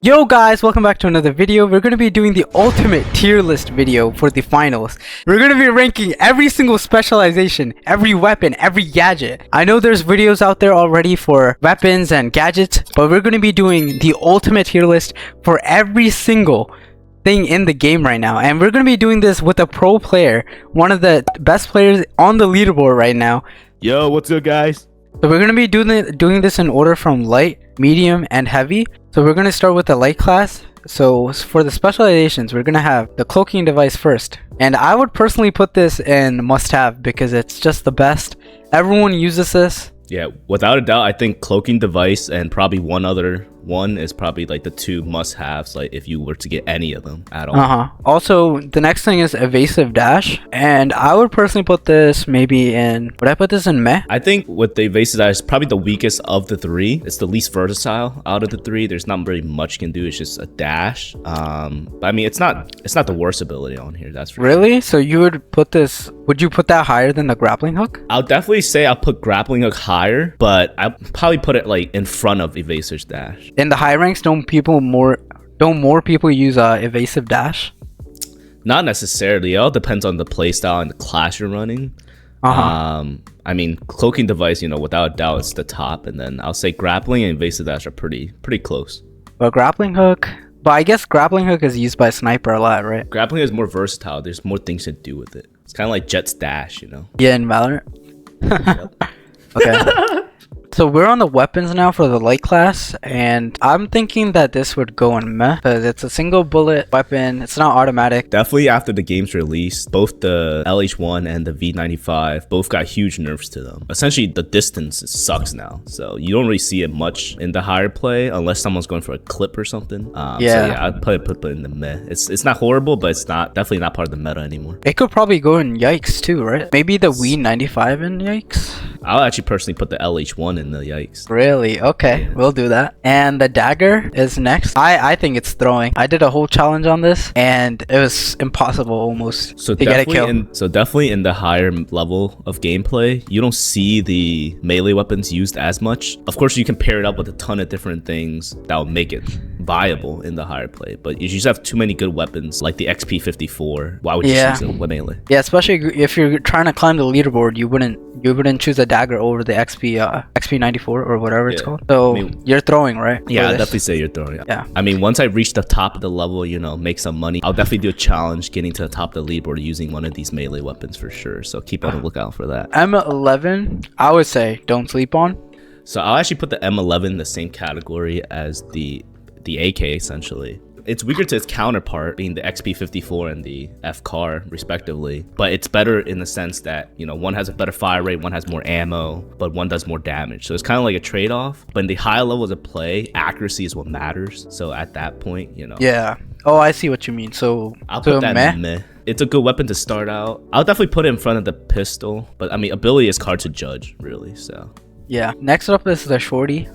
Yo guys, welcome back to another video. We're going to be doing the ultimate tier list video for the finals. We're going to be ranking every single specialization, every weapon, every gadget. I know there's videos out there already for weapons and gadgets, but we're going to be doing the ultimate tier list for every single thing in the game right now. And we're going to be doing this with a pro player, one of the best players on the leaderboard right now. Yo, what's up, guys? So we're going to be doing this in order from light, medium, and heavy. So we're going to start with the light class. So for the specializations, we're going to have the cloaking device first. And I would personally put this in must-have because it's just the best. Everyone uses this. Yeah, without a doubt, I think cloaking device and probably one other one is probably like the two must-haves, like if you were to get any of them at all. Also, the next thing is evasive dash, and I would personally put this maybe in, would I put this in meh? I think with the evasive dash, probably the weakest of the three. It's the least versatile out of the three. There's not really much you can do. It's just a dash. But I mean, it's not the worst ability on here. That's for really sure. So you would put this? Would you put that higher than the grappling hook? I'll definitely say I'll put grappling hook higher, but I'll probably put it like in front of evasive dash. In the high ranks, don't more people use evasive dash? Not necessarily. It all depends on the playstyle and the class you're running. I mean, cloaking device, without a doubt, it's the top, and then I'll say grappling and evasive dash are pretty close. But grappling hook, but I guess grappling hook is used by sniper a lot, right? Grappling is more versatile. There's more things to do with it. It's kind of like Jet's dash, Yeah, in Valorant. Okay. So we're on the weapons now for the light class, and I'm thinking that this would go in meh because it's a single bullet weapon. It's not automatic. Definitely after the game's released, both the LH1 and the V95 both got huge nerfs to them. Essentially, the distance sucks now, so you don't really see it much in the higher play unless someone's going for a clip or something. So yeah, I'd probably put it in the meh. It's not horrible, but it's definitely not part of the meta anymore. It could probably go in yikes too, right? Maybe the V95 in yikes. I'll actually personally put the LH1 in the yikes. Really? Okay, yeah. We'll do that. And the dagger is next. I think it's throwing. I did a whole challenge on this, and it was impossible almost to get a kill. So definitely in the higher level of gameplay, you don't see the melee weapons used as much. Of course, you can pair it up with a ton of different things that will make it viable in the higher play, but you just have too many good weapons like the XP54. Why would you choose a melee? Yeah, especially if you're trying to climb the leaderboard, you wouldn't choose a dagger over the XP94 or whatever it's called. So you're throwing, right? Yeah, I'd definitely say you're throwing. Yeah. I mean, once I reach the top of the level, make some money, I'll definitely do a challenge getting to the top of the leaderboard using one of these melee weapons for sure. So keep on the lookout for that. M11, I would say don't sleep on. So I'll actually put the M11 in the same category as the AK essentially. It's weaker to its counterpart, being the XP54 and the FCAR, respectively. But it's better in the sense that, one has a better fire rate, one has more ammo, but one does more damage. So it's kind of like a trade-off. But in the high levels of play, accuracy is what matters. So at that point, Yeah. Oh, I see what you mean. So I'll put that in meh. It's a good weapon to start out. I'll definitely put it in front of the pistol. But I mean, ability is hard to judge, really, so... Yeah, next up is the shorty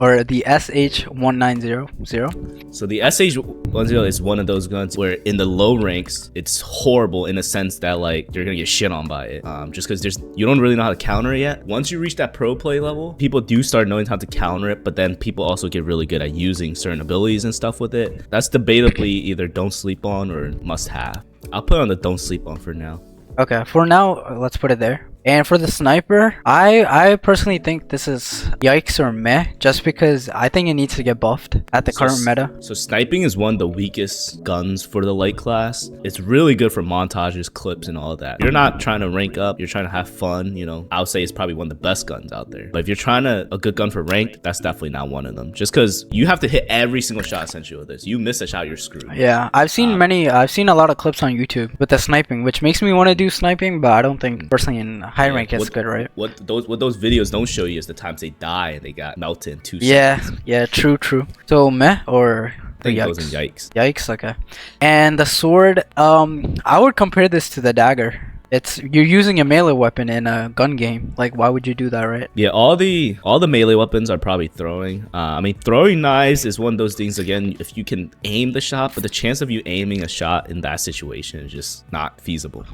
or the SH1900. So the SH10 is one of those guns where in the low ranks it's horrible in a sense that like you're gonna get shit on by it, just because you don't really know how to counter it yet. Once you reach that pro play level, people do start knowing how to counter it, but then people also get really good at using certain abilities and stuff with it. That's debatably either don't sleep on or must have. I'll put on the don't sleep on for now. Okay, for now, let's put it there. And for the sniper, I personally think this is yikes or meh, just because I think it needs to get buffed at the current meta. So sniping is one of the weakest guns for the light class. It's really good for montages, clips, and all of that. You're not trying to rank up, you're trying to have fun, I would say it's probably one of the best guns out there. But if you're trying a good gun for ranked, that's definitely not one of them. Just because you have to hit every single shot essentially with this. You miss a shot, you're screwed. Yeah, I've seen a lot of clips on YouTube with the sniping, which makes me want to do sniping, but I don't think personally in high rank it's good, right? What those videos don't show you is the times they die and they got melted in 2 seconds. Yeah, true. So meh or I think yikes? Goes in yikes. Yikes, okay. And the sword, I would compare this to the dagger. You're using a melee weapon in a gun game. Like, why would you do that, right? Yeah, all the melee weapons are probably throwing. I mean, throwing knives is one of those things, again, if you can aim the shot, but the chance of you aiming a shot in that situation is just not feasible.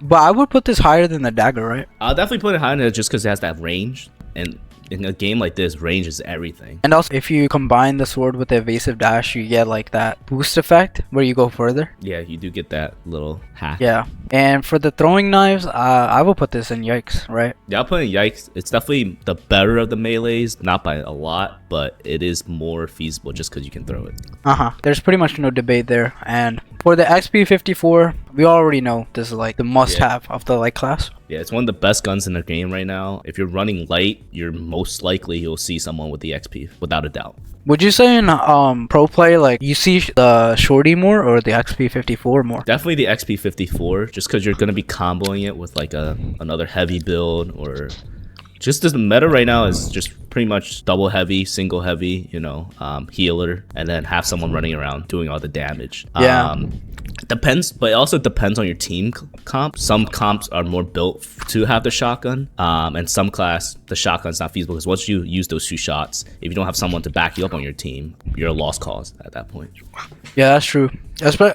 But I would put this higher than the dagger, right? I'll definitely put it higher just because it has that range. And in a game like this, range is everything. And also, if you combine the sword with the evasive dash, you get like that boost effect where you go further. Yeah, you do get that little hack. Yeah. And for the throwing knives, I will put this in Yikes, right? Yeah, I'll put in Yikes. It's definitely the better of the melees, not by a lot, but it is more feasible just because you can throw it. There's pretty much no debate there. And for the XP54, we already know this is like the must-have of the light class. Yeah, it's one of the best guns in the game right now. If you're running light, you're most likely you'll see someone with the XP, without a doubt. Would you say in pro play, like you see the shorty more or the XP54 more? Definitely the XP54, just because you're going to be comboing it with like another heavy build, or just as the meta right now is just pretty much double heavy, single heavy, you know, healer, and then have someone running around doing all the damage. Yeah. Depends, but it also depends on your team comp. Some comps are more built to have the shotgun, and some class the shotgun's not feasible because once you use those 2 shots, if you don't have someone to back you up on your team, you're a lost cause at that point. Yeah, that's true.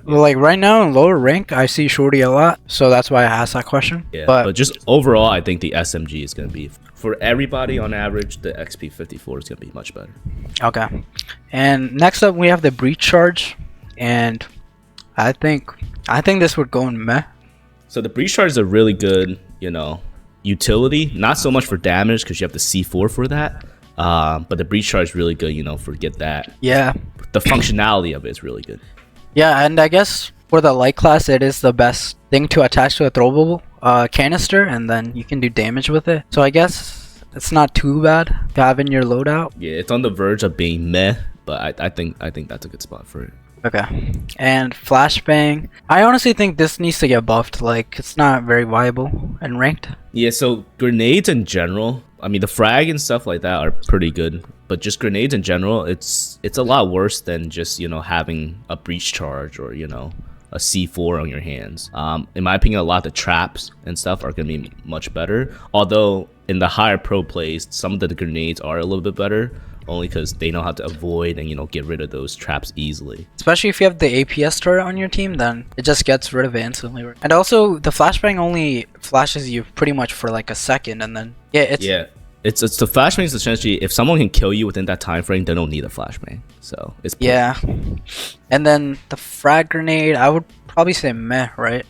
Like right now in lower rank, I see shorty a lot, so that's why I asked that question. Yeah, but just overall, I think the SMG is going to be, for everybody on average, the XP54 is going to be much better. Okay. And next up, we have the breach charge, and I think this would go in meh. So the breach charge is a really good, you know, utility. Not so much for damage because you have the C4 for that. But the breach charge is really good, you know, forget that. Yeah. The functionality of it is really good. Yeah, and I guess for the light class, it is the best thing to attach to a throwable canister, and then you can do damage with it. So I guess it's not too bad to have in your loadout. Yeah, it's on the verge of being meh, but I think that's a good spot for it. Okay. And flashbang, I honestly think this needs to get buffed. Like, it's not very viable and ranked. Yeah, so grenades in general, I mean, the frag and stuff like that are pretty good, but just grenades in general, it's a lot worse than just, you know, having a breach charge or, you know, a C4 on your hands. In my opinion, a lot of the traps and stuff are going to be much better. Although in the higher pro plays, some of the grenades are a little bit better, only because they know how to avoid and, you know, get rid of those traps easily. Especially if you have the APS turret on your team, then it just gets rid of it instantly. And also, the flashbang only flashes you pretty much for like a second, and then it's the flashbang is essentially, if someone can kill you within that time frame, they don't need a flashbang. So it's And then the frag grenade, I would probably say meh, right?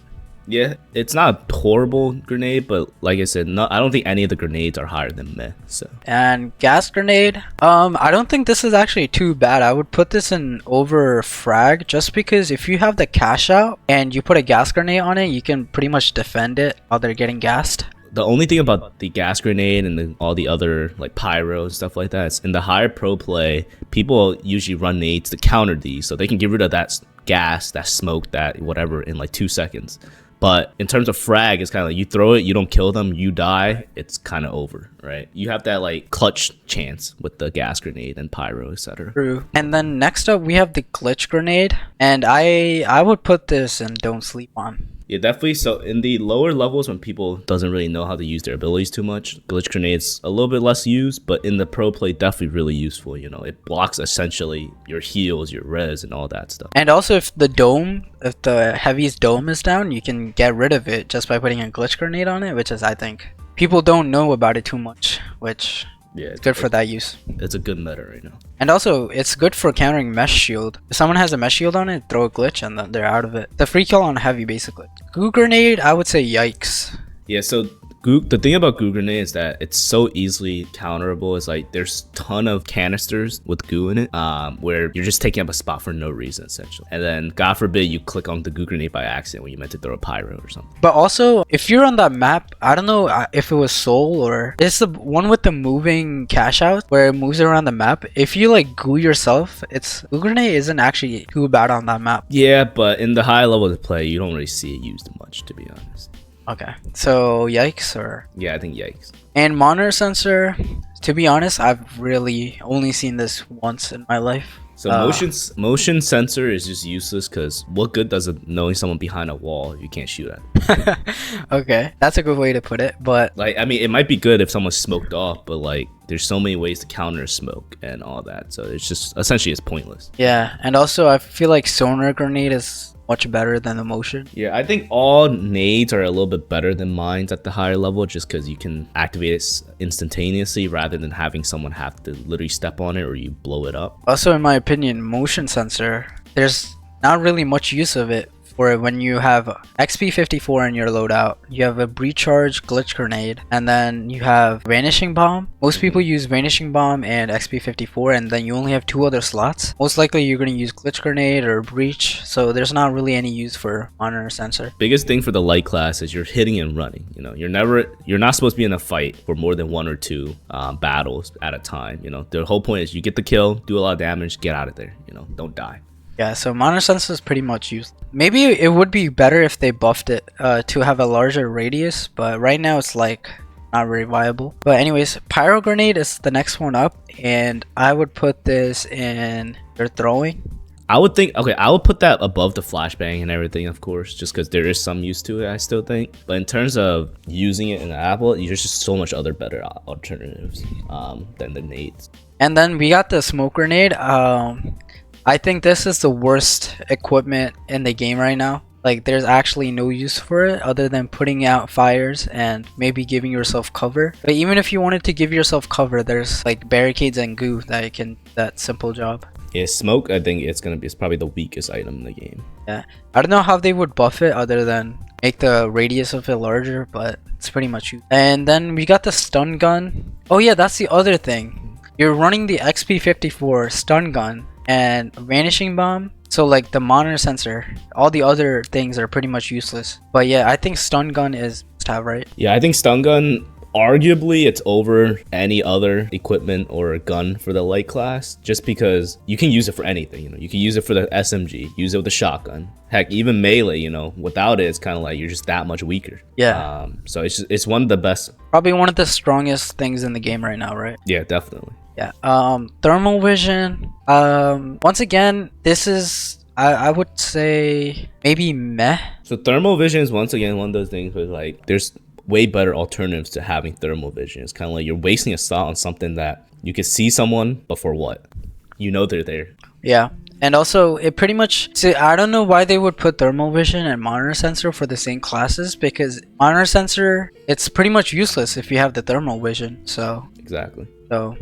Yeah, it's not a horrible grenade, but like I said, I don't think any of the grenades are higher than meh. So. And gas grenade, I don't think this is actually too bad. I would put this in over frag, just because if you have the cash out and you put a gas grenade on it, you can pretty much defend it while they're getting gassed. The only thing about the gas grenade and all the other like pyro and stuff like that is in the higher pro play, people usually run nades to counter these, so they can get rid of that gas, that smoke, that whatever in like 2 seconds. But in terms of frag, it's kind of like you throw it, you don't kill them, you die, it's kind of over, right? You have that like clutch chance with the gas grenade and pyro, etc. True. And then next up, we have the glitch grenade, and I would put this in don't sleep on. Yeah, definitely. So in the lower levels, when people doesn't really know how to use their abilities too much, glitch grenades a little bit less used, but in the pro play, definitely really useful. You know, it blocks essentially your heals, your res, and all that stuff. And also, if the heavy's dome is down, you can get rid of it just by putting a glitch grenade on it, which is, I think, people don't know about it too much, which it's good for that use. It's a good meta right now. And also, it's good for countering mesh shield. If someone has a mesh shield on it, throw a glitch and then they're out of it. The free kill on heavy, basically. Goo grenade, I would say yikes. Yeah, so the thing about goo grenade is that it's so easily counterable. It's like there's a ton of canisters with goo in it, where you're just taking up a spot for no reason, essentially. And then, God forbid, you click on the goo grenade by accident when you meant to throw a pyro or something. But also, if you're on that map, I don't know if it was Soul or it's the one with the moving cash out where it moves around the map. If you like goo yourself, goo grenade isn't actually too bad on that map. Yeah, but in the high level of play, you don't really see it used much, to be honest. Okay, so yikes or? Yeah, I think yikes. And monitor sensor, to be honest, I've really only seen this once in my life. So motion sensor is just useless because what good does it knowing someone behind a wall you can't shoot at? Okay, that's a good way to put it, but like, I mean, it might be good if someone's smoked off, but like there's so many ways to counter smoke and all that, so it's just essentially it's pointless. Yeah, and also I feel like sonar grenade is much better than the motion. Yeah, I think all nades are a little bit better than mines at the higher level, just because you can activate it instantaneously rather than having someone have to literally step on it or you blow it up. Also, in my opinion, motion sensor, there's not really much use of it for when you have XP54 in your loadout. You have a breach charge, glitch grenade, and then you have vanishing bomb. Most people use vanishing bomb and XP54, and then you only have 2 other slots. Most likely you're going to use glitch grenade or breach, so there's not really any use for monitor sensor. Biggest thing for the light class is you're hitting and running. You know, you're not supposed to be in a fight for more than 1 or 2 battles at a time. You know, the whole point is you get the kill, do a lot of damage, get out of there. You know, don't die. Yeah, so monitor sensor is pretty much useless. Maybe it would be better if they buffed it to have a larger radius, but right now it's like not very viable. But anyways, pyro grenade is the next one up, and I would put this in your throwing. I would think, okay, I would put that above the flashbang and everything, of course, just because there is some use to it, I still think. But in terms of using it in the Apple, there's just so much other better alternatives than the nades. And then we got the smoke grenade. I think this is the worst equipment in the game right now. Like, there's actually no use for it other than putting out fires and maybe giving yourself cover. But even if you wanted to give yourself cover, there's like barricades and goo that can that simple job. Yeah, smoke, I think it's probably the weakest item in the game. Yeah, I don't know how they would buff it other than make the radius of it larger, but it's pretty much used. And then we got the stun gun. Oh yeah, that's the other thing. You're running the XP54 stun gun and vanishing bomb, so like the monitor sensor, all the other things are pretty much useless. But yeah, I think stun gun is must have, right? Yeah, I think stun gun, arguably it's over any other equipment or gun for the light class, just because you can use it for anything. You know, you can use it for the SMG, use it with the shotgun, heck, even melee. You know, without it, it's kind of like you're just that much weaker. Yeah. So it's one of the best, probably one of the strongest things in the game right now, right? Yeah, definitely. Yeah. Thermal vision. Once again, this is I would say maybe meh. So thermal vision is once again one of those things where like there's way better alternatives to having thermal vision. It's kind of like you're wasting a slot on something that you can see someone, but for what? You know they're there. Yeah. And also, it pretty much... See, I don't know why they would put thermal vision and monitor sensor for the same classes, because monitor sensor, it's pretty much useless if you have the thermal vision, so... Exactly. So...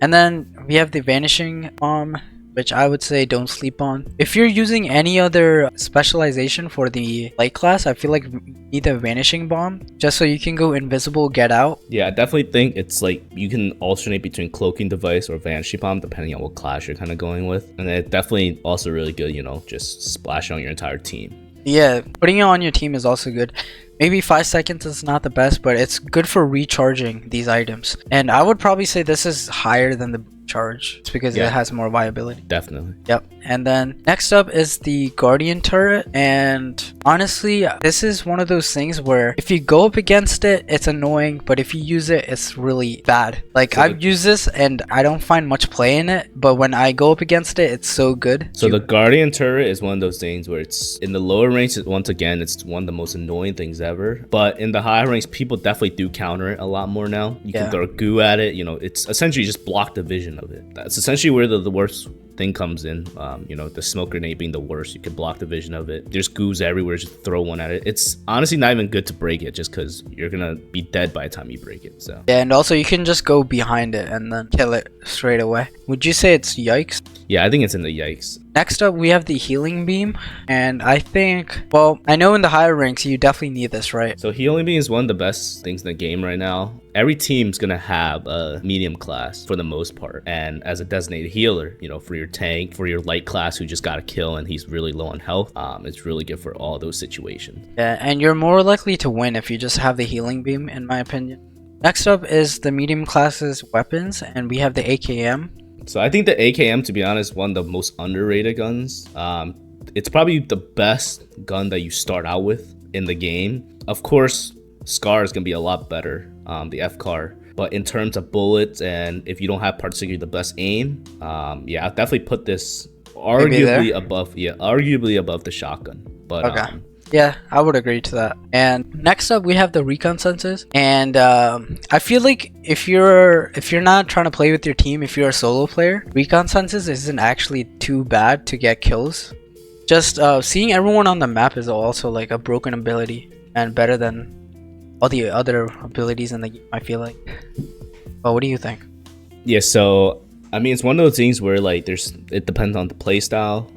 And then we have the vanishing bomb, which I would say don't sleep on. If you're using any other specialization for the light class, I feel like you need a vanishing bomb just so you can go invisible, get out. Yeah, I definitely think it's like you can alternate between cloaking device or vanishing bomb depending on what class you're kind of going with. And it's definitely also really good, you know, just splash on your entire team. Yeah, putting it on your team is also good. Maybe 5 seconds is not the best, but it's good for recharging these items. And I would probably say this is higher than the charge. It's because it has more viability. Definitely. Yep. And then next up is the Guardian turret. And honestly, this is one of those things where if you go up against it, it's annoying. But if you use it, it's really bad. Like, so I've used this and I don't find much play in it. But when I go up against it, it's so good. So the Guardian turret is one of those things where it's in the lower ranks. Once again, it's one of the most annoying things ever. But in the higher ranks, people definitely do counter it a lot more now. You can throw goo at it. You know, it's essentially just block the vision of it. That's essentially where the worst thing comes in. You know, the smoke grenade being the worst. You can block the vision of it. There's goos everywhere. Just throw one at it. It's honestly not even good to break it, just because you're gonna be dead by the time you break it. So yeah, and also you can just go behind it and then kill it straight away. Would you say it's yikes? Yeah, I think it's in the yikes. Next up, we have the healing beam, and I think, well, I know in the higher ranks you definitely need this, right? So healing beam is one of the best things in the game right now. Every team's gonna have a medium class for the most part, and as a designated healer, you know, for your tank, for your light class who just got a kill and he's really low on health, it's really good for all those situations. Yeah, and you're more likely to win if you just have the healing beam, in my opinion. Next up is the medium classes weapons, and we have the AKM. So I think the AKM, to be honest, one of the most underrated guns. It's probably the best gun that you start out with in the game. Of course, SCAR is gonna be a lot better, the FCAR. But in terms of bullets, and if you don't have particularly the best aim, yeah, I'll definitely put this arguably above the shotgun. But okay. Yeah, I would agree to that. And next up, we have the recon senses. And I feel like if you're not trying to play with your team, if you're a solo player, recon senses isn't actually too bad to get kills. Just seeing everyone on the map is also like a broken ability and better than all the other abilities in the game, I feel like. But what do you think? Yeah, so I mean, it's one of those things where like it depends on the play style.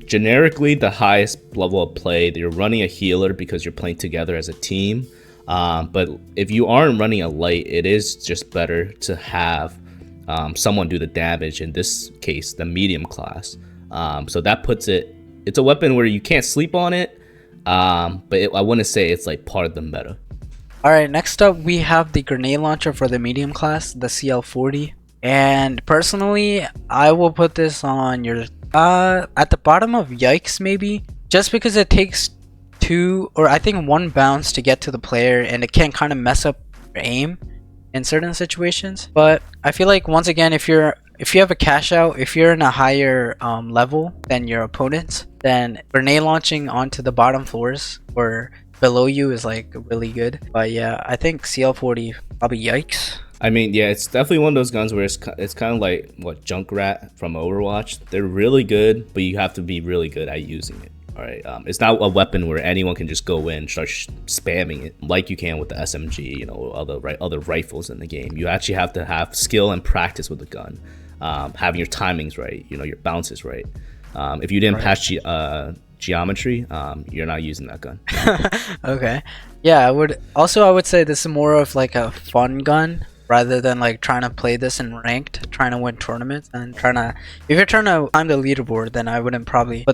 Generically, the highest level of play, you're running a healer because you're playing together as a team. But if you aren't running a light, it is just better to have someone do the damage. In this case, the medium class. So that puts it. It's a weapon where you can't sleep on it. But I wouldn't say it's like part of the meta. Alright, next up we have the grenade launcher for the medium class, the CL40. And personally, I will put this on your at the bottom of Yikes maybe, just because it takes 2 or I think 1 bounce to get to the player, and it can kind of mess up your aim in certain situations. But I feel like once again, if you have a cash out, if you're in a higher level than your opponents, then grenade launching onto the bottom floors or below you is like really good. But yeah, I think CL40 probably Yikes. I mean, yeah, it's definitely one of those guns where it's kind of like what Junkrat from Overwatch. They're really good, but you have to be really good at using it. All right, it's not a weapon where anyone can just go in and start spamming it like you can with the SMG, you know, other rifles in the game. You actually have to have skill and practice with the gun, having your timings right, you know, your bounces right. If you didn't pass geometry, you're not using that gun. Okay, yeah, I would say this is more of like a fun gun rather than like trying to play this in ranked, trying to win tournaments, and if you're trying to climb the leaderboard, then I wouldn't probably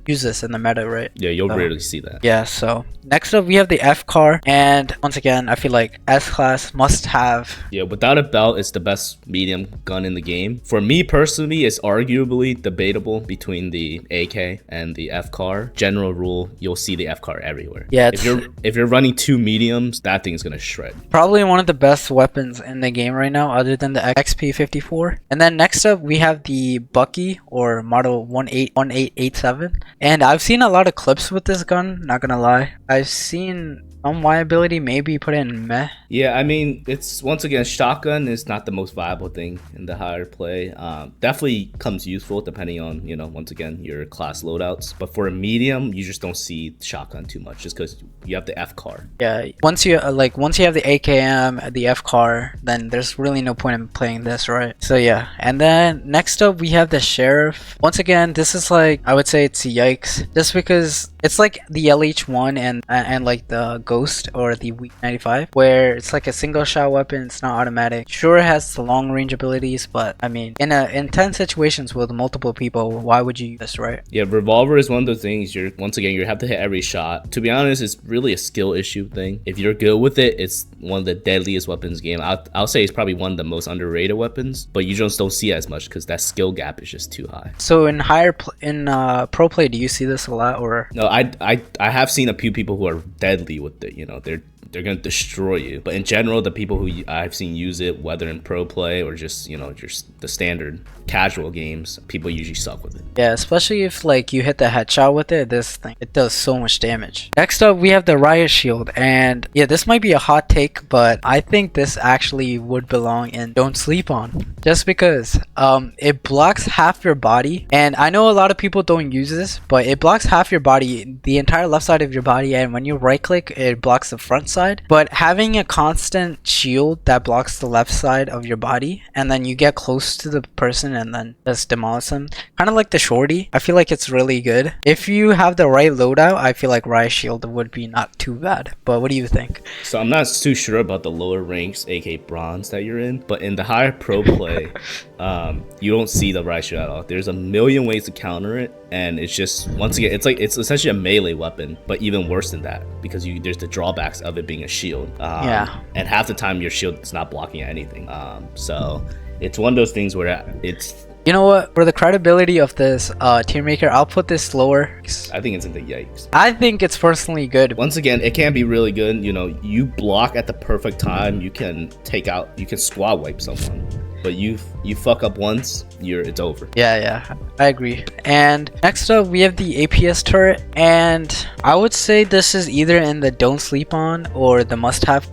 use this in the meta, right? Yeah, you'll rarely see that. Yeah, so next up we have the F car, and once again, I feel like S class must have. Yeah, without a doubt, it's the best medium gun in the game. For me personally, it's arguably debatable between the AK and the F car. General rule, you'll see the F car everywhere. Yeah, if you're running 2 mediums, that thing's gonna shred. Probably one of the best weapons in the game right now, other than the XP54. And then next up we have the Bucky, or model 1887, and I've seen a lot of clips with this gun, not gonna lie. I've seen some viability, maybe put in meh. Yeah, I mean, it's once again, shotgun is not the most viable thing in the higher play. Definitely comes useful depending on, you know, once again, your class loadouts. But for a medium, you just don't see shotgun too much, just because you have the F car. Yeah, once you have the AKM, the F car, then there's really no point in playing this, right? So yeah, and then next up we have the Sheriff. Once again, this is like, I would say it's Yikes, just because it's like the LH1 and like the Ghost or the Weak 95, where it's like a single shot weapon. It's not automatic. Sure, it has the long range abilities, but I mean, in 10 situations with multiple people, why would you use this, right? Yeah, revolver is one of those things. You have to hit every shot. To be honest, it's really a skill issue thing. If you're good with it, it's one of the deadliest weapons game. I'll say it's probably one of the most underrated weapons, but you just don't see it as much because that skill gap is just too high. So in pro play, do you see this a lot, or no? I have seen a few people who are deadly with it. You know, they're gonna destroy you. But in general, the people who I've seen use it, whether in pro play or just, you know, just the standard casual games, people usually suck with it. Yeah, especially if like you hit the headshot with it, this thing, it does so much damage. Next up we have the Riot Shield, and yeah, this might be a hot take, but I think this actually would belong in Don't Sleep On, just because it blocks half your body. And I know a lot of people don't use this, but it blocks half your body, the entire left side of your body, and when you right click, it blocks the front side. But having a constant shield that blocks the left side of your body, and then you get close to the person and then just demolish them, kind of like the Shorty, I feel like it's really good. If you have the right loadout, I feel like Riot Shield would be not too bad. But what do you think? So I'm not too sure about the lower ranks, aka bronze, that you're in, but in the higher pro play, you don't see the Riot Shield at all. There's a million ways to counter it, and it's just, once again, it's essentially a melee weapon, but even worse than that, because there's the drawbacks of it being a shield. Yeah. And half the time your shield is not blocking anything. So it's one of those things where it's... You know what? For the credibility of this tier maker, I'll put this lower. I think it's in the Yikes. I think it's personally good. Once again, it can be really good. You know, you block at the perfect time. You can squad wipe someone. but you fuck up once, it's over. Yeah, I agree. And next up, we have the APS turret, and I would say this is either in the don't sleep on or the must-have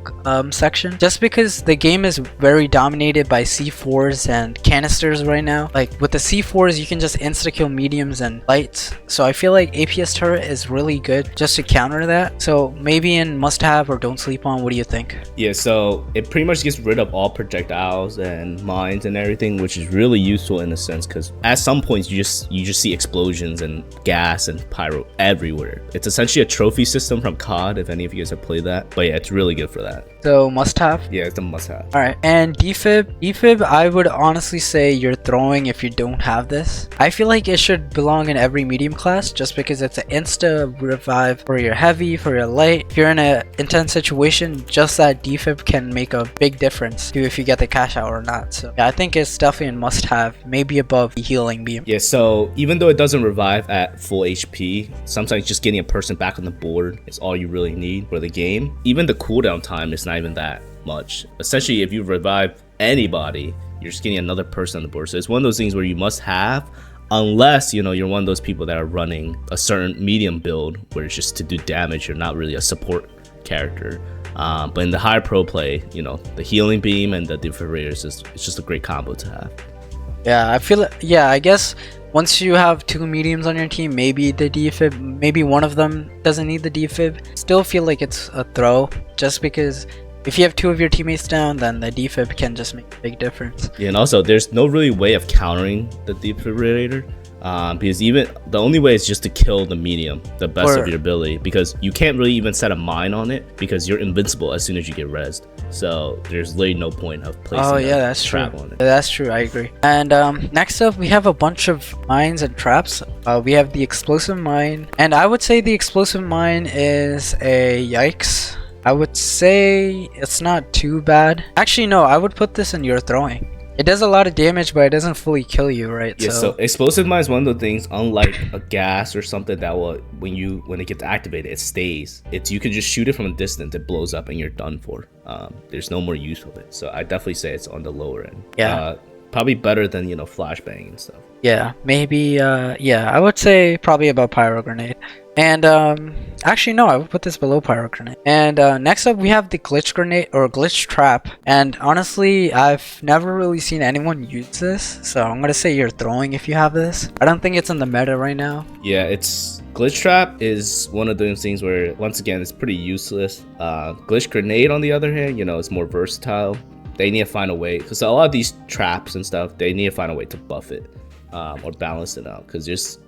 section, just because the game is very dominated by C4s and canisters right now. Like with the C4s, you can just insta-kill mediums and lights, so I feel like APS turret is really good just to counter that. So maybe in must-have or don't sleep on. What do you think? Yeah, so it pretty much gets rid of all projectiles and mines and everything, which is really useful in a sense, because at some points you just see explosions and gas and pyro everywhere. It's essentially a trophy system from COD, if any of you guys have played that. But yeah, it's really good for that. So must-have? Yeah, it's a must-have. All right, and defib, I would honestly say you're throwing if you don't have this. I feel like it should belong in every medium class, just because it's an insta revive for your heavy, for your light. If you're in an intense situation, just that defib can make a big difference to if you get the cash out or not. So yeah, I think it's definitely a must-have, maybe above the healing beam. Yeah, so even though it doesn't revive at full HP, sometimes just getting a person back on the board is all you really need for the game. Even the cooldown time is not even that much. Essentially, if you revive anybody, you're just getting another person on the board. So it's one of those things where you must have, unless you're one of those people that are running a certain medium build where it's just to do damage. You're not really a support character. But in the higher pro play, the healing beam and the defibrillators it's just a great combo to have. Yeah, I feel it. Yeah, I guess once you have two mediums on your team, maybe the defib, maybe one of them doesn't need the defib. Still feel like it's a throw, just because if you have two of your teammates down, then the defib can just make a big difference. Yeah, and also there's no really way of countering the defibrillator. Because even the only way is just to kill the medium the best of your ability, because you can't really even set a mine on it because you're invincible as soon as you get rezzed. So there's literally no point of placing that's trap true. on it. That's true, I agree. And next up, we have a bunch of mines and traps. We have the explosive mine, and I would say the explosive mine is a yikes. I would say it's not too bad. Actually, no, I would put this in your throwing. It does a lot of damage, but it doesn't fully kill you, right? Yeah, so explosive mine is one of the things, unlike a gas or something that will, when it gets activated, it stays. You can just shoot it from a distance, it blows up and you're done for. There's no more use of it. So I definitely say it's on the lower end. Yeah. Probably better than, flashbang and stuff. Yeah, maybe, I would say probably about pyro grenade. And actually no, I would put this below pyro grenade. And next up we have the glitch grenade or glitch trap, and honestly I've never really seen anyone use this, so I'm gonna say you're throwing if you have this. I don't think it's in the meta right now. Yeah, it's glitch trap is one of those things where once again it's pretty useless. Glitch grenade on the other hand, it's more versatile. They need to find a way, because a lot of these traps and stuff, they need to find a way to buff it or balance it out, because there's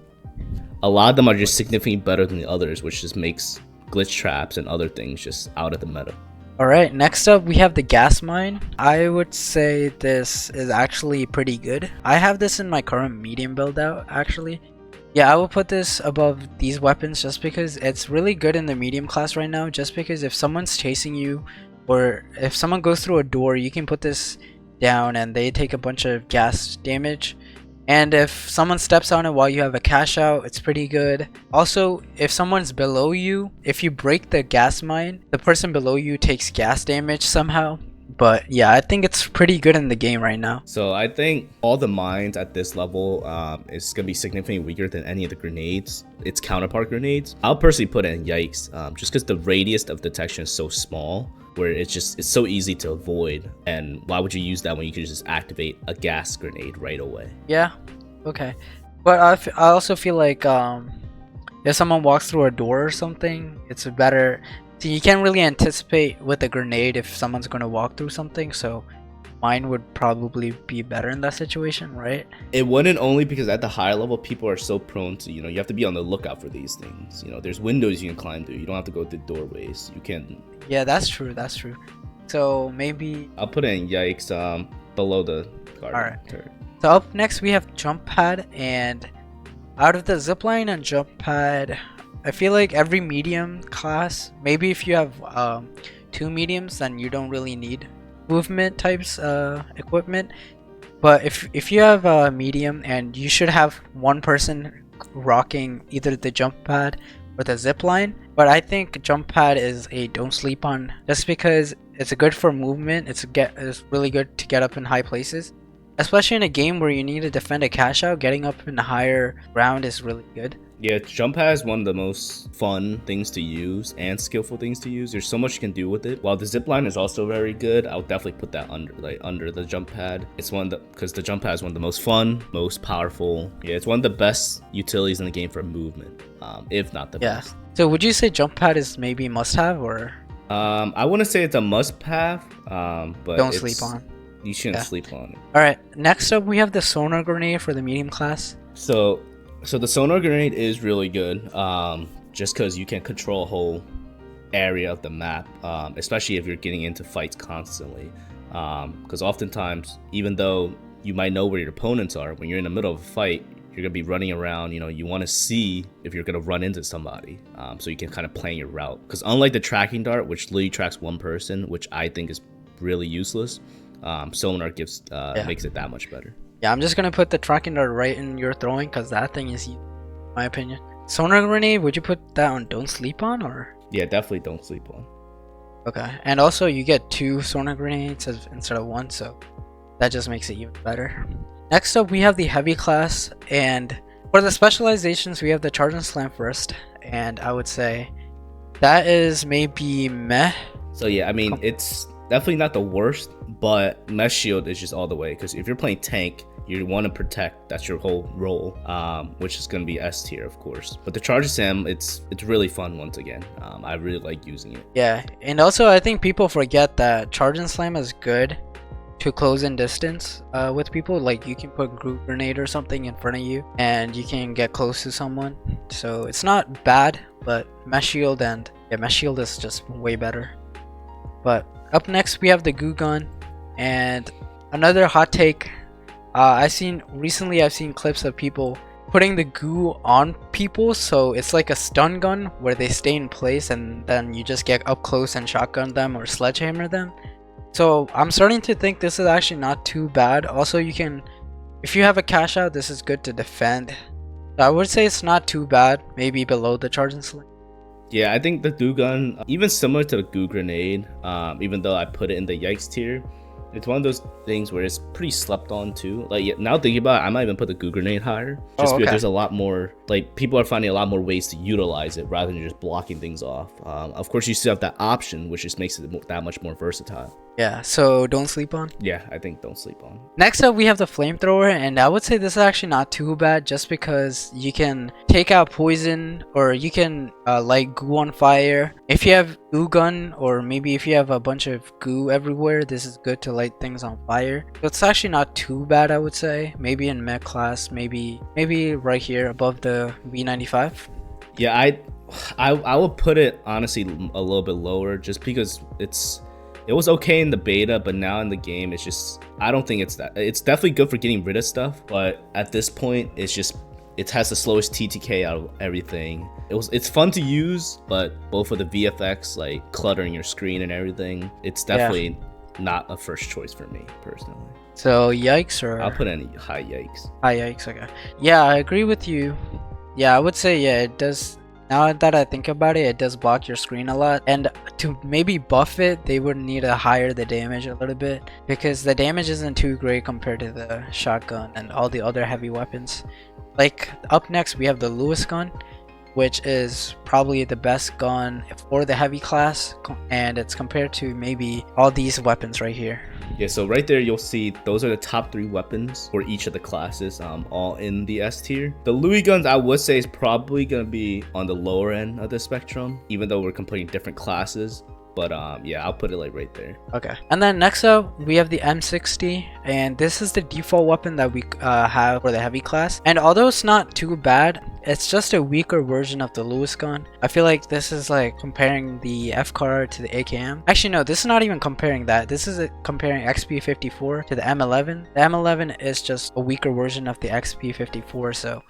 a lot of them are just significantly better than the others, which just makes glitch traps and other things just out of the meta. Alright, next up we have the gas mine. I would say this is actually pretty good. I have this in my current medium build out actually. Yeah, I will put this above these weapons just because it's really good in the medium class right now, just because if someone's chasing you or if someone goes through a door, you can put this down and they take a bunch of gas damage. And if someone steps on it while you have a cash out, it's pretty good. Also, if someone's below you, if you break the gas mine, the person below you takes gas damage somehow. But yeah, I think it's pretty good in the game right now. So I think all the mines at this level is going to be significantly weaker than any of the grenades. It's counterpart grenades. I'll personally put it in yikes, just because the radius of detection is so small, where it's so easy to avoid. And why would you use that when you could just activate a gas grenade right away? Yeah, okay. But I also feel like if someone walks through a door or something, it's better. So you can't really anticipate with a grenade if someone's going to walk through something, so mine would probably be better in that situation, right? It wouldn't, only because at the higher level people are so prone to, you have to be on the lookout for these things. There's windows you can climb through. You don't have to go through doorways. You can. Yeah, that's true. So maybe I'll put it in yikes below the guard. All right. So up next we have jump pad, and out of the zipline and jump pad, I feel like every medium class, maybe if you have two mediums, then you don't really need movement types equipment. But if you have a medium, and you should have one person rocking either the jump pad or the zip line. But I think jump pad is a don't sleep on, just because it's good for movement. It's really good to get up in high places. especially in a game where you need to defend a cash out. Getting up in the higher ground is really good. Yeah, jump pad is one of the most fun things to use and skillful things to use. There's so much you can do with it. While the zip line is also very good, I would definitely put that under the jump pad. It's because the jump pad is one of the most fun, most powerful. Yeah, it's one of the best utilities in the game for movement, if not the best. So would you say jump pad is maybe must have, or? I wouldn't say it's a must have, but don't sleep on. You shouldn't sleep on it. All right, next up we have the sonar grenade for the medium class. So the sonar grenade is really good, just because you can control a whole area of the map, especially if you're getting into fights constantly. Because oftentimes, even though you might know where your opponents are, when you're in the middle of a fight, you're gonna be running around. You want to see if you're gonna run into somebody, so you can kind of plan your route. Because unlike the tracking dart, which literally tracks one person, which I think is really useless, sonar makes it that much better. Yeah, I'm just gonna put the tracking dart right in your throwing because that thing is, in my opinion. Sonar grenade, would you put that on don't sleep on, or? Yeah, definitely don't sleep on. Okay, and also you get 2 sonar grenades instead of 1, so that just makes it even better. Next up we have the heavy class, and for the specializations we have the charge and slam first, and I would say that is maybe meh. So yeah, I mean, it's definitely not the worst, but mesh shield is just all the way, because if you're playing tank, you want to protect. That's your whole role, which is going to be S tier, of course. But the charge SAM, it's really fun once again. I really like using it. Yeah, and also I think people forget that charge and slam is good to close in distance with people. Like you can put group grenade or something in front of you and you can get close to someone. So it's not bad, but mesh shield mesh shield is just way better. But up next we have the goo gun, and another hot take. I've seen clips of people putting the goo on people, so it's like a stun gun where they stay in place and then you just get up close and shotgun them or sledgehammer them. So I'm starting to think this is actually not too bad. Also, if you have a cash out, this is good to defend. I would say it's not too bad, maybe below the charge and slam. Yeah, I think the goo gun, even similar to the goo grenade, even though I put it in the yikes tier, it's one of those things where it's pretty slept on too. Like now thinking about it, I might even put the goo grenade higher, just because there's a lot more, like people are finding a lot more ways to utilize it rather than just blocking things off. Of course, you still have that option, which just makes it that much more versatile. Yeah, so don't sleep on. Yeah, I think don't sleep on. Next up, we have the flamethrower, and I would say this is actually not too bad, just because you can take out poison, or you can light goo on fire. If you have goo gun, or maybe if you have a bunch of goo everywhere, this is good to light things on fire. So it's actually not too bad, I would say. Maybe in mech class, maybe right here above the V95. Yeah, I would put it honestly a little bit lower, just because it was okay in the beta, but now in the game, I don't think it's definitely good for getting rid of stuff, but at this point, it has the slowest TTK out of everything. It's fun to use, but both for the VFX, like cluttering your screen and everything, it's definitely not a first choice for me personally. So yikes, or? I'll put in high yikes. High yikes, okay. Yeah, I agree with you. Yeah, I would say, it does. Now that I think about it, it does block your screen a lot, and to maybe buff it, they would need to higher the damage a little bit, because the damage isn't too great compared to the shotgun and all the other heavy weapons. Like up next we have the Lewis gun, which is probably the best gun for the heavy class, and it's compared to maybe all these weapons right here. Yeah, so right there you'll see those are the top 3 weapons for each of the classes, all in the S tier. The Louis guns, I would say, is probably gonna be on the lower end of the spectrum, even though we're completing different classes. But yeah, I'll put it like right there. Okay, and then next up we have the M60, and this is the default weapon that we have for the heavy class. And although it's not too bad, it's just a weaker version of the Lewis gun. I feel like this is like comparing the FCAR to the AKM. Actually no, this is not even comparing that. This is comparing XP54 to the M11. The M11 is just a weaker version of the XP54, so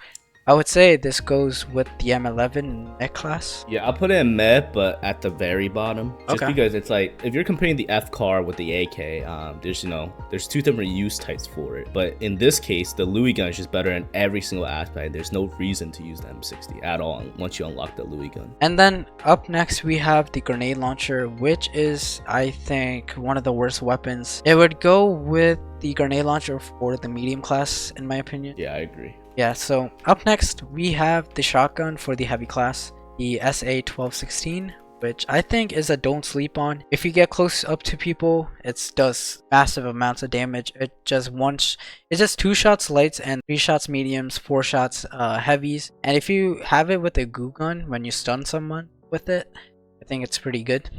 I would say this goes with the M11 mech class. Yeah, I'll put it in mid, but at the very bottom. Just Okay. because it's like, if you're comparing the F car with the AK, there's two different use types for it. But in this case, the Louis gun is just better in every single aspect. There's no reason to use the M60 at all once you unlock the Louis gun. And then up next we have the grenade launcher, which is, I think, one of the worst weapons. It would go with the grenade launcher for the medium class, in my opinion. Yeah, I agree. Yeah, so up next we have the shotgun for the heavy class, the SA-1216, which I think is a don't sleep on. If you get close up to people, it does massive amounts of damage. It's just 2 shots lights and 3 shots mediums, 4 shots heavies. And if you have it with a goo gun when you stun someone with it, I think it's pretty good.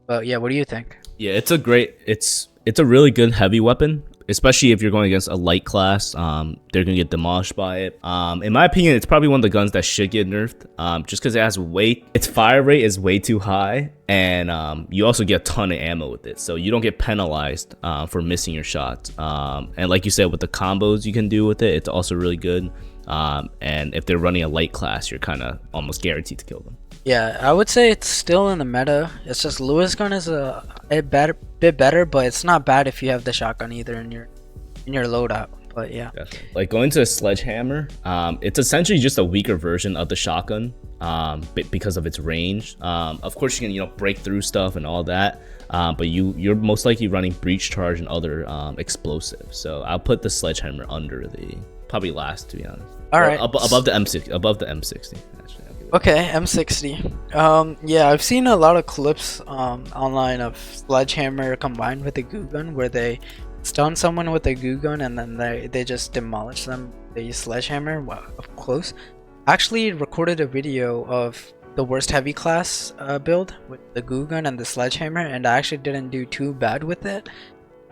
But yeah, what do you think? Yeah, it's a really good heavy weapon. Especially if you're going against a light class, they're gonna get demolished by it. In my opinion, it's probably one of the guns that should get nerfed, just because it has its fire rate is way too high, and you also get a ton of ammo with it, so you don't get penalized for missing your shots. And like you said, with the combos you can do with it, it's also really good. And if they're running a light class, you're kind of almost guaranteed to kill them. Yeah, I would say it's still in the meta. It's just Lewis gun is a bit better, but it's not bad if you have the shotgun either in your loadout. But yeah, definitely. Like going to a sledgehammer, it's essentially just a weaker version of the shotgun, because of its range. Of course, you can break through stuff and all that, but you're most likely running breach charge and other explosives. So I'll put the sledgehammer under the probably last, to be honest. All right, above the M60 actually. Okay, M60. Yeah, I've seen a lot of clips online of sledgehammer combined with a goo gun, where they stun someone with a goo gun and then they just demolish them with a sledgehammer up close. I actually recorded a video of the worst heavy class build with the goo gun and the sledgehammer, and I actually didn't do too bad with it.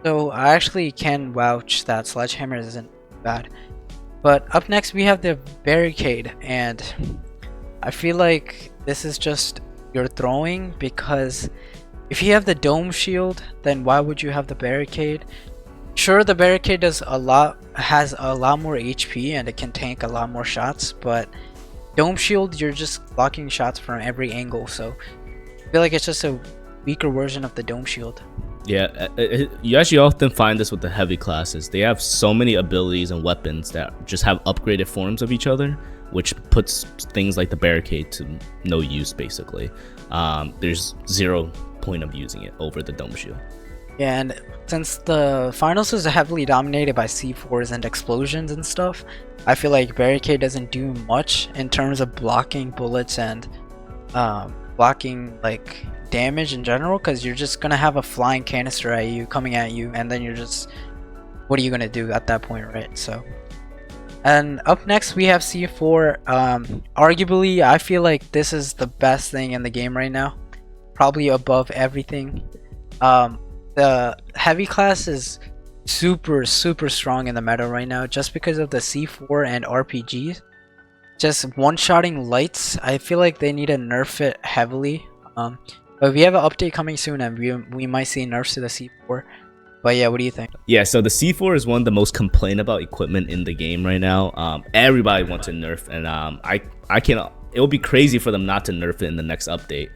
So I actually can vouch that sledgehammer isn't bad. But up next we have the barricade, and I feel like this is just your throwing, because if you have the dome shield, then why would you have the barricade? Sure, the barricade has a lot more HP and it can tank a lot more shots, but dome shield, you're just blocking shots from every angle, so I feel like it's just a weaker version of the dome shield. Yeah, you actually often find this with the heavy classes. They have so many abilities and weapons that just have upgraded forms of each other, which puts things like the barricade to no use, basically. There's 0 point of using it over the dome shield. Yeah, and since the finals is heavily dominated by C4s and explosions and stuff, I feel like barricade doesn't do much in terms of blocking bullets and blocking like damage in general, because you're just gonna have a flying canister at you, coming at you, and then what are you gonna do at that point, right? So, and up next we have C4. Arguably, I feel like this is the best thing in the game right now, probably above everything. The heavy class is super strong in the meta right now, just because of the C4 and RPGs. Just one-shotting lights, I feel like they need to nerf it heavily. But we have an update coming soon, and we might see nerfs to the C4. But yeah, what do you think? Yeah, so the C4 is one of the most complained about equipment in the game right now. Everybody wants to nerf, and I can't. It would be crazy for them not to nerf it in the next update.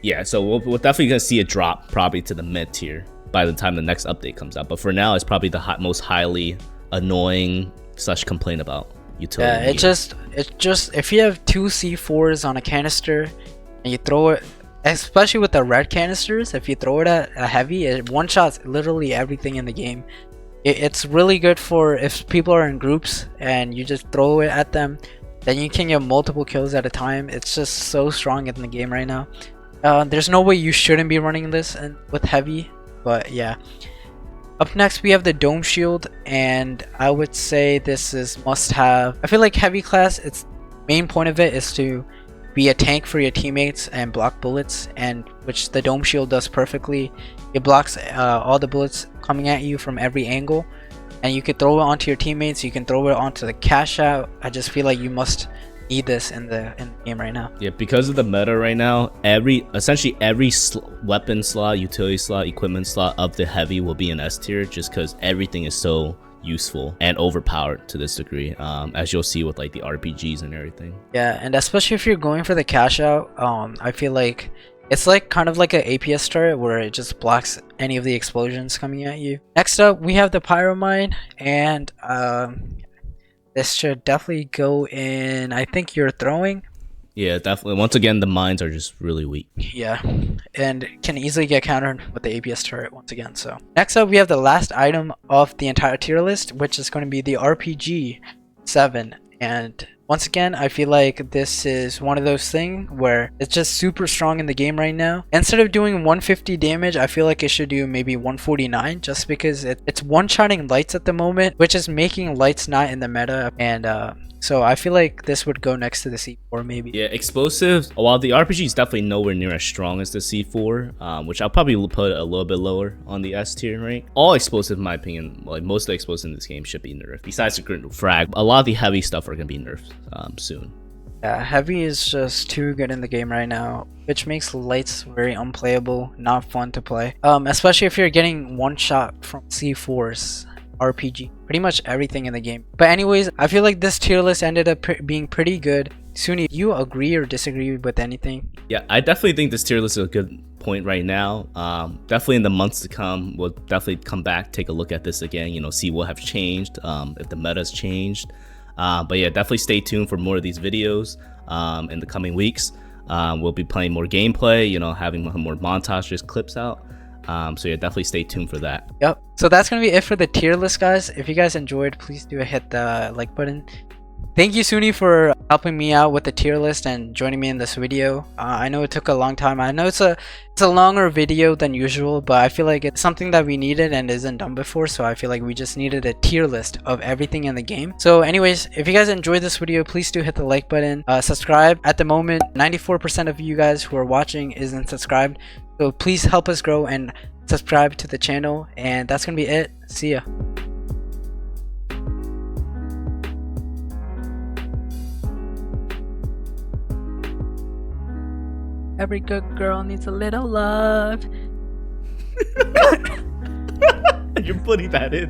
Yeah, so we're definitely gonna see it drop probably to the mid tier by the time the next update comes out. But for now, it's probably the most highly annoying / complain about utility. Yeah, it's just if you have 2 C4s on a canister and you throw it, especially with the red canisters, if you throw it at a heavy, it one-shots literally everything in the game. It's really good for if people are in groups and you just throw it at them, then you can get multiple kills at a time. It's just so strong in the game right now. There's no way you shouldn't be running this with heavy, but yeah. Up next we have the dome shield, and I would say this is must-have. I feel like heavy class, its main point of it is to be a tank for your teammates and block bullets, and which the dome shield does perfectly. It blocks all the bullets coming at you from every angle, and you can throw it onto your teammates, you can throw it onto the cash out. I just feel like you must need this in the game right now. Yeah, because of the meta right now, essentially every weapon slot, utility slot, equipment slot of the heavy will be an S tier, just because everything is so useful and overpowered to this degree, as you'll see with like the RPGs and everything. Yeah, and especially if you're going for the cash out, I feel like it's like kind of like an APS turret where it just blocks any of the explosions coming at you. Next up, we have the Pyromine, and this should definitely go in, I think you're throwing. Yeah, definitely. Once again, the mines are just really weak. Yeah, and can easily get countered with the APS turret once again. So next up, we have the last item of the entire tier list, which is going to be the RPG 7. And once again, I feel like this is one of those things where it's just super strong in the game right now. Instead of doing 150 damage, I feel like it should do maybe 149, just because it's one-shotting lights at the moment, which is making lights not in the meta. And so I feel like this would go next to the C4 maybe. Yeah, explosives, while the RPG is definitely nowhere near as strong as the C4, which I'll probably put a little bit lower on the S tier rank. All explosives, in my opinion, like most of the explosives in this game should be nerfed. Besides the grenade frag, a lot of the heavy stuff are going to be nerfed soon. Yeah, heavy is just too good in the game right now, which makes lights very unplayable, not fun to play. Especially if you're getting one shot from C4s. RPG, pretty much everything in the game. But anyways, I feel like this tier list ended up being pretty good. Suni, you agree or disagree with anything? Yeah, I definitely think this tier list is a good point right now. Definitely in the months to come, we'll definitely come back, take a look at this again, you know, see what have changed, if the meta's changed. But yeah, definitely stay tuned for more of these videos in the coming weeks. We'll be playing more gameplay, you know, having more montages, clips out. So yeah, definitely stay tuned for that. Yep. So that's gonna be it for the tier list, guys. If you guys enjoyed, please do hit the like button. Thank you, Suni, for helping me out with the tier list and joining me in this video. I know it took a long time. I know it's a longer video than usual, but I feel like it's something that we needed and isn't done before. So I feel like we just needed a tier list of everything in the game. So anyways, if you guys enjoyed this video, please do hit the like button. Subscribe. At the moment, 94% of you guys who are watching isn't subscribed. So please help us grow and subscribe to the channel. And that's gonna be it. See ya. Every good girl needs a little love. You're putting that in.